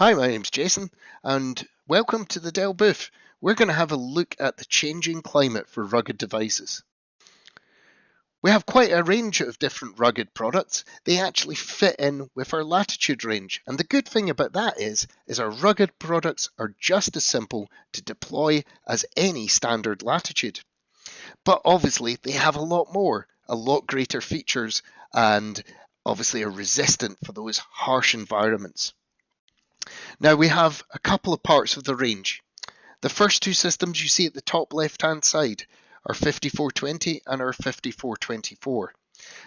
Hi, my name's Jason, and welcome to the Dell booth. We're going to have a look at the changing climate for rugged devices. We have quite a range of different rugged products. They actually fit in with our latitude range, and the good thing about that is our rugged products are just as simple to deploy as any standard latitude. But obviously, they have a lot more, a lot greater features, and obviously are resistant for those harsh environments. Now we have a couple of parts of the range. The first two systems you see at the top left hand side are 5420 and our 5424.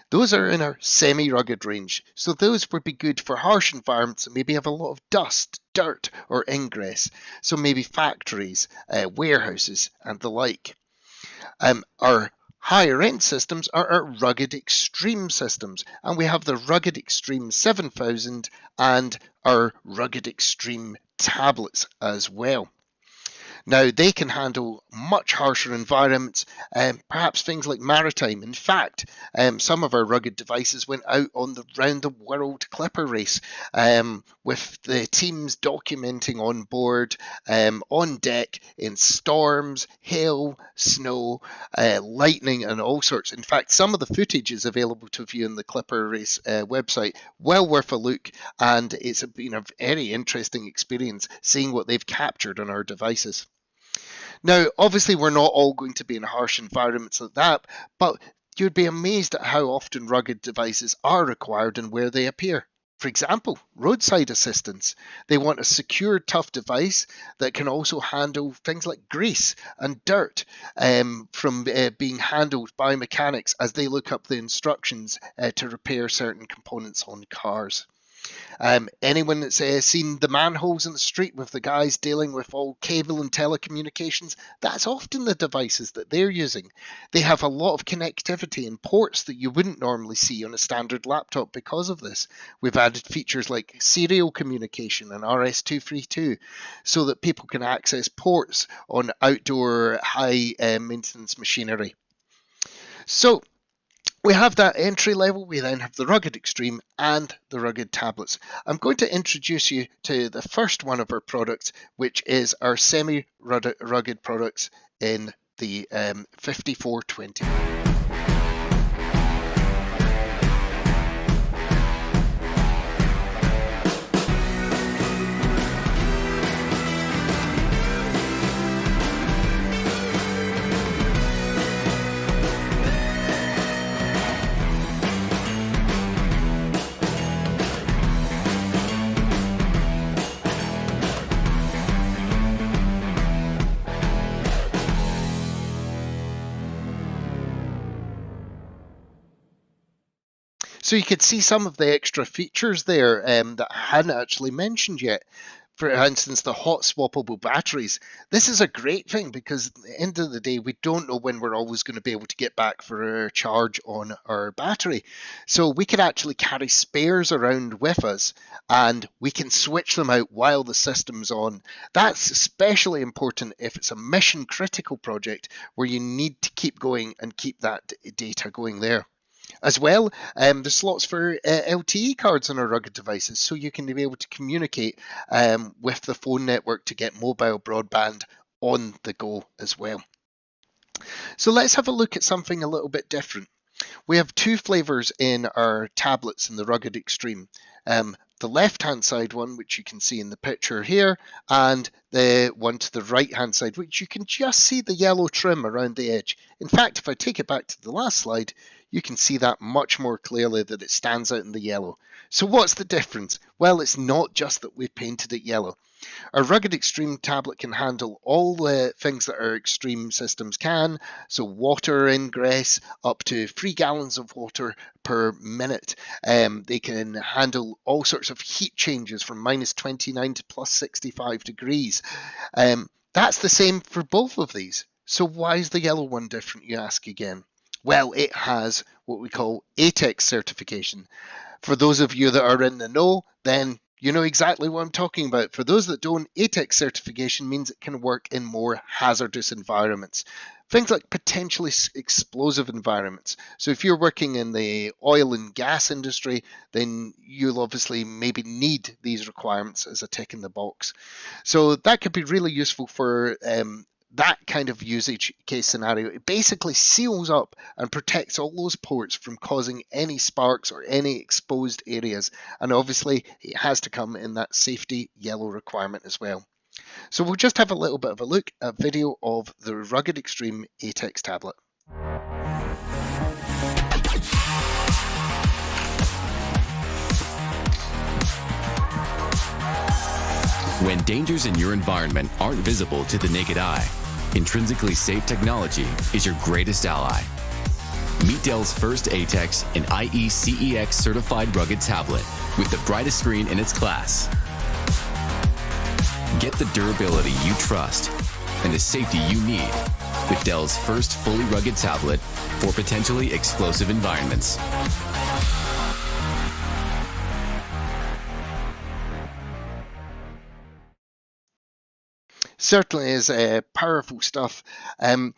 Those are in our semi-rugged range, so those would be good for harsh environments that maybe have a lot of dust, dirt or ingress, so maybe factories, warehouses and the like. Our higher end systems are our rugged extreme systems, and we have the rugged extreme 7000 and our rugged extreme tablets as well. Now, they can handle much harsher environments, perhaps things like maritime. In fact, some of our rugged devices went out on the round the world clipper race, with the teams documenting on board, on deck, in storms, hail, snow, lightning, and all sorts. In fact, some of the footage is available to view on the clipper race website. Well worth a look, and it's been a very interesting experience seeing what they've captured on our devices. Now, obviously, we're not all going to be in harsh environments like that, but you'd be amazed at how often rugged devices are required and where they appear. For example, roadside assistance. They want a secure, tough device that can also handle things like grease and dirt from being handled by mechanics as they look up the instructions to repair certain components on cars. Anyone that's seen the manholes in the street with the guys dealing with all cable and telecommunications, that's often the devices that they're using. They have a lot of connectivity and ports that you wouldn't normally see on a standard laptop because of this. We've added features like serial communication and RS-232 so that people can access ports on outdoor high maintenance machinery. So we have that entry level, we then have the rugged extreme and the rugged tablets. I'm going to introduce you to the first one of our products, which is our semi-rugged products in the 5420. So you could see some of the extra features there that I hadn't actually mentioned yet. For instance, the hot swappable batteries. This is a great thing because at the end of the day, we don't know when we're always going to be able to get back for a charge on our battery. So we can actually carry spares around with us and we can switch them out while the system's on. That's especially important if it's a mission critical project where you need to keep going and keep that data going there. As well, there's slots for LTE cards on our rugged devices, so you can be able to communicate with the phone network to get mobile broadband on the go as well. So let's have a look at something a little bit different. We have two flavors in our tablets in the rugged extreme. The left-hand side one, which you can see in the picture here, and the one to the right-hand side, which you can just see the yellow trim around the edge. In fact, if I take it back to the last slide, you can see that much more clearly that it stands out in the yellow. So what's the difference? Well, it's not just that we've painted it yellow. Our rugged extreme tablet can handle all the things that our extreme systems can, so water ingress up to 3 gallons of water per minute. They can handle all sorts of heat changes from -29 to +65 degrees. That's the same for both of these. So why is the yellow one different, you ask again? Well, it has what we call ATEX certification. For those of you that are in the know, then You know exactly what I'm talking about. For those that don't, ATEX certification means it can work in more hazardous environments. Things like potentially explosive environments. So if you're working in the oil and gas industry, then you'll obviously maybe need these requirements as a tick in the box. So that could be really useful for that kind of usage case scenario. It basically seals up and protects all those ports from causing any sparks or any exposed areas. And obviously, it has to come in that safety yellow requirement as well. So we'll just have a little bit of a look at video of the Rugged Extreme ATEX tablet. When dangers in your environment aren't visible to the naked eye, intrinsically safe technology is your greatest ally. Meet Dell's first ATEX and IECEX certified rugged tablet with the brightest screen in its class. Get the durability you trust and the safety you need with Dell's first fully rugged tablet for potentially explosive environments. Certainly is powerful stuff. And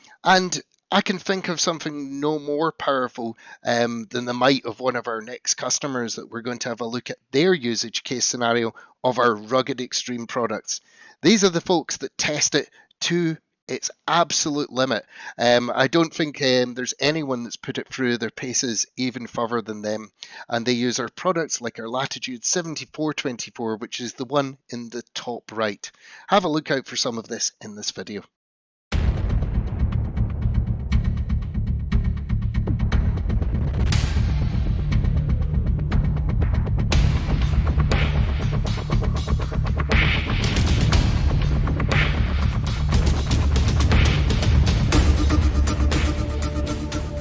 I can think of something no more powerful than the might of one of our next customers that we're going to have a look at their usage case scenario of our Rugged Extreme products. These are the folks that test it to its absolute limit. I don't think there's anyone that's put it through their paces even further than them. And they use our products like our Latitude 7424, which is the one in the top right. Have a look out for some of this in this video.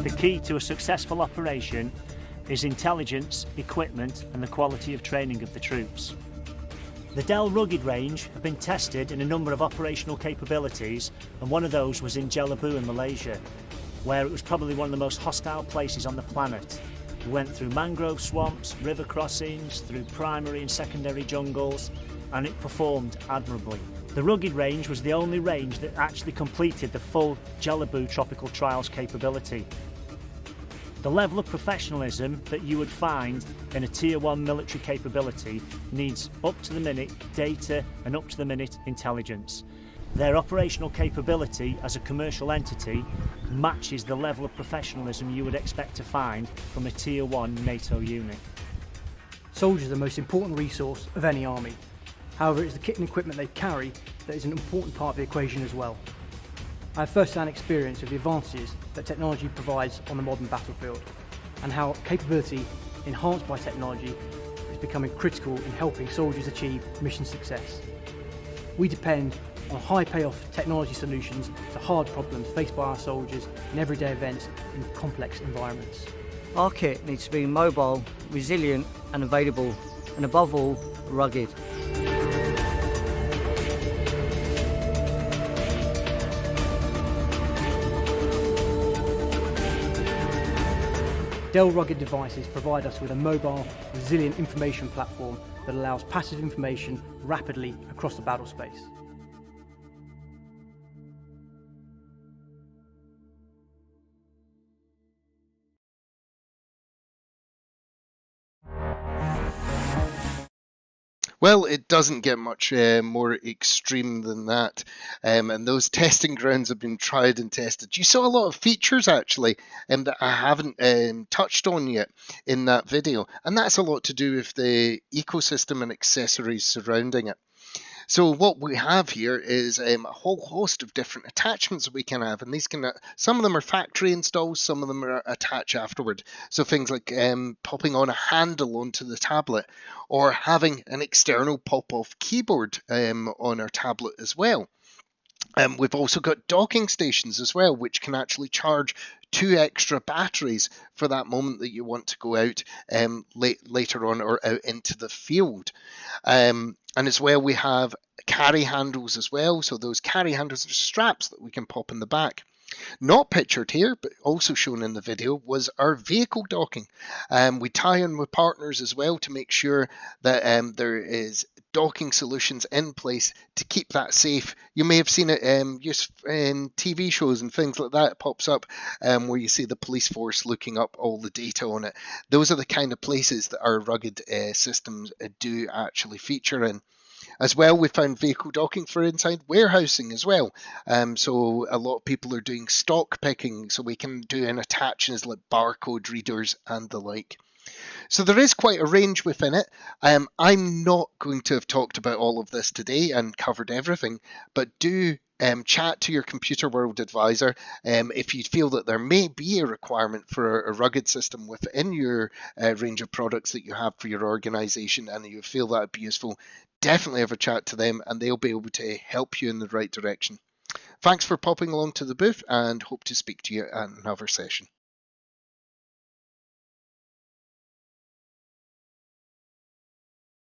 The key to a successful operation is intelligence, equipment and the quality of training of the troops. The Dell Rugged range have been tested in a number of operational capabilities, and one of those was in Jelebu in Malaysia, where it was probably one of the most hostile places on the planet. We went through mangrove swamps, river crossings, through primary and secondary jungles, and it performed admirably. The Rugged range was the only range that actually completed the full Jelebu tropical trials capability. The level of professionalism that you would find in a Tier 1 military capability needs up-to-the-minute data and up-to-the-minute intelligence. Their operational capability as a commercial entity matches the level of professionalism you would expect to find from a Tier 1 NATO unit. Soldiers are the most important resource of any army. However, it's the kit and equipment they carry that is an important part of the equation as well. I have first-hand experience of the advantages that technology provides on the modern battlefield, and how capability enhanced by technology is becoming critical in helping soldiers achieve mission success. We depend on high payoff technology solutions to hard problems faced by our soldiers in everyday events in complex environments. Our kit needs to be mobile, resilient and available, and above all, rugged. Dell Rugged devices provide us with a mobile, resilient information platform that allows passive information rapidly across the battle space. Well, it doesn't get much more extreme than that, and those testing grounds have been tried and tested. You saw a lot of features actually that I haven't touched on yet in that video, and that's a lot to do with the ecosystem and accessories surrounding it. So what we have here is a whole host of different attachments we can have, and these can some of them are factory installs, some of them are attached afterward. So things like popping on a handle onto the tablet, or having an external pop-off keyboard on our tablet as well. We've also got docking stations as well, which can actually charge 2 extra batteries for that moment that you want to go out later on or out into the field. And as well, we have carry handles as well. So those carry handles are straps that we can pop in the back. Not pictured here, but also shown in the video, was our vehicle docking. We tie in with partners as well to make sure that there is docking solutions in place to keep that safe. You may have seen it used in TV shows and things like that. It pops up where you see the police force looking up all the data on it. Those are the kind of places that our rugged systems do actually feature in. As well, we found vehicle docking for inside warehousing as well. So a lot of people are doing stock picking, so we can do in attachments like barcode readers and the like. So there is quite a range within it. I'm not going to have talked about all of this today and covered everything, but do chat to your Computer World advisor if you feel that there may be a requirement for a rugged system within your range of products that you have for your organization and you feel that would be useful. Definitely have a chat to them and they'll be able to help you in the right direction. Thanks for popping along to the booth and hope to speak to you at another session.